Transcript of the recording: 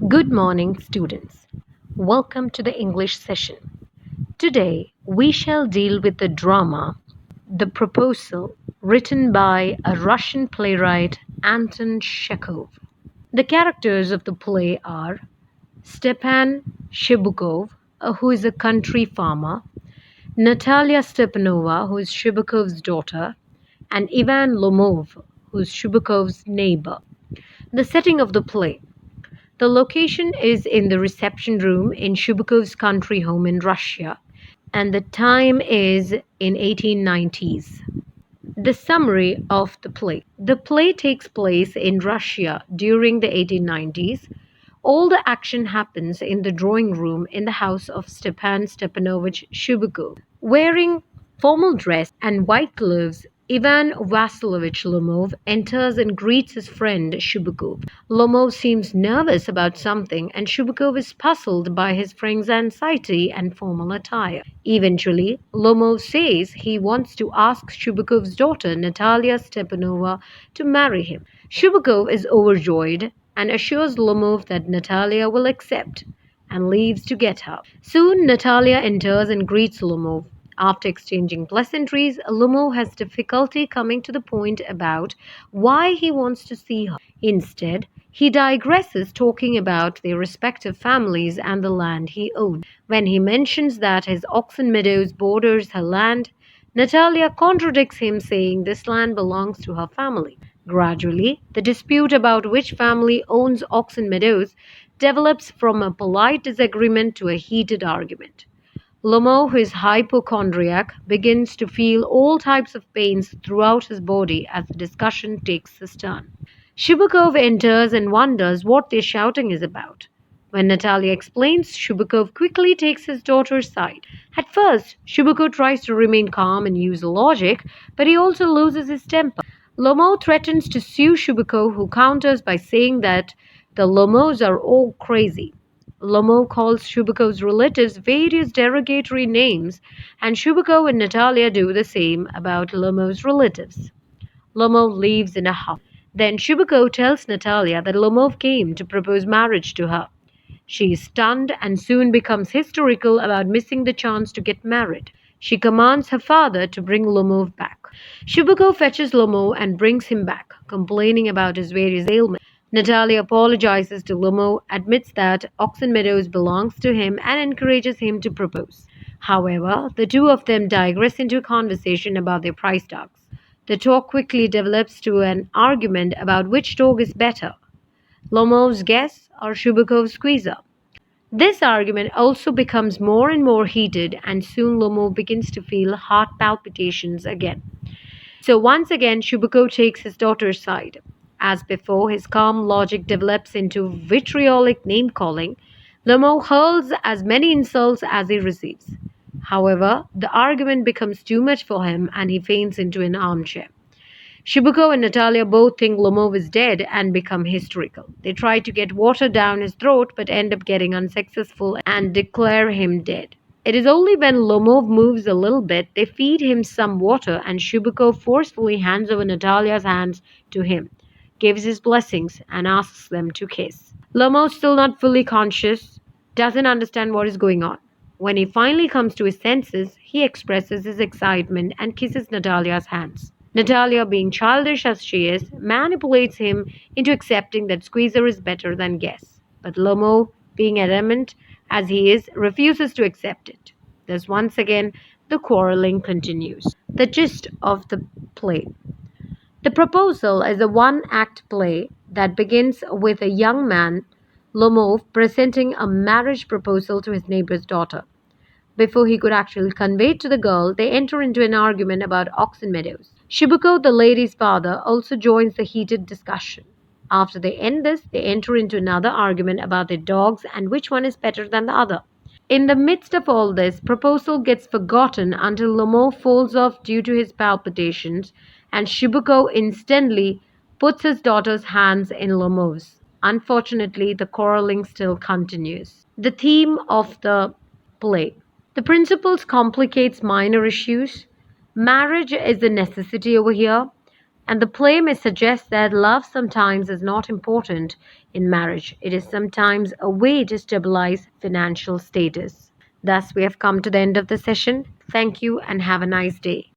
Good morning, students. Welcome to the English session. Today, we shall deal with the drama The Proposal, written by a Russian playwright, Anton Chekhov. The characters of the play are Stepan Shibukov, who is a country farmer, Natalia Stepanova, who is Shibukov's daughter, and Ivan Lomov, who is Shibukov's neighbor. The setting of the play. The location is in the reception room in Shubukov's country home in Russia, and the time is in 1890s. The summary of the play. The play takes place in Russia during the 1890s. All the action happens in the drawing room in the house of Stepan Stepanovich Shubukov. Wearing formal dress and white gloves, Ivan Vasilovich Lomov enters and greets his friend Shubukov. Lomov seems nervous about something, and Shubukov is puzzled by his friend's anxiety and formal attire. Eventually, Lomov says he wants to ask Shubukov's daughter, Natalia Stepanova, to marry him. Shubukov is overjoyed and assures Lomov that Natalia will accept and leaves to get her. Soon, Natalia enters and greets Lomov. After exchanging pleasantries, Lomov has difficulty coming to the point about why he wants to see her. Instead, he digresses talking about their respective families and the land he owns. When he mentions that his oxen meadows borders her land, Natalia contradicts him, saying this land belongs to her family. Gradually, the dispute about which family owns Oxen Meadows develops from a polite disagreement to a heated argument. Lomov, who is hypochondriac, begins to feel all types of pains throughout his body as the discussion takes its turn. Shubukov enters and wonders what their shouting is about. When Natalia explains, Shubukov quickly takes his daughter's side. At first, Shubukov tries to remain calm and use logic, but he also loses his temper. Lomov threatens to sue Shubukov, who counters by saying that the Lomovs are all crazy. Lomov calls Shubukov's relatives various derogatory names, and Shubukov and Natalia do the same about Lomov's relatives. Lomov leaves in a huff. Then Shubukov tells Natalia that Lomov came to propose marriage to her. She is stunned and soon becomes hysterical about missing the chance to get married. She commands her father to bring Lomov back. Shubukov fetches Lomov and brings him back, complaining about his various ailments. Natalia apologizes to Lomov, admits that Oxen Meadows belongs to him, and encourages him to propose. However, the two of them digress into a conversation about their prize dogs. The talk quickly develops to an argument about which dog is better, Lomov's Guess or Shubukov's Squeezer. This argument also becomes more and more heated, and soon Lomov begins to feel heart palpitations again. So once again, Shubukov takes his daughter's side. As before, his calm logic develops into vitriolic name-calling. Lomov hurls as many insults as he receives. However, the argument becomes too much for him and he faints into an armchair. Shubukov and Natalia both think Lomov is dead and become hysterical. They try to get water down his throat but end up getting unsuccessful and declare him dead. It is only when Lomov moves a little bit they feed him some water, and Shubukov forcefully hands over Natalia's hands to him, gives his blessings, and asks them to kiss. Lomov, still not fully conscious, doesn't understand what is going on. When he finally comes to his senses, he expresses his excitement and kisses Natalia's hands. Natalia, being childish as she is, manipulates him into accepting that Squeezer is better than Guess. But Lomov, being adamant as he is, refuses to accept it. Thus, once again, the quarreling continues. The gist of the play. The Proposal is a one-act play that begins with a young man, Lomov, presenting a marriage proposal to his neighbor's daughter. Before he could actually convey it to the girl, they enter into an argument about Oxen Meadows. Shubukov, the lady's father, also joins the heated discussion. After they end this, they enter into another argument about their dogs and which one is better than the other. In the midst of all this, proposal gets forgotten until Lomov falls off due to his palpitations, and Shubukov instantly puts his daughter's hands in Lomov's. Unfortunately, the quarreling still continues. The theme of the play. The principles complicates minor issues. Marriage is a necessity over here, And the play may suggest that love sometimes is not important in marriage. It is sometimes a way to stabilize financial status. Thus, we have come to the end of the session. Thank you and have a nice day.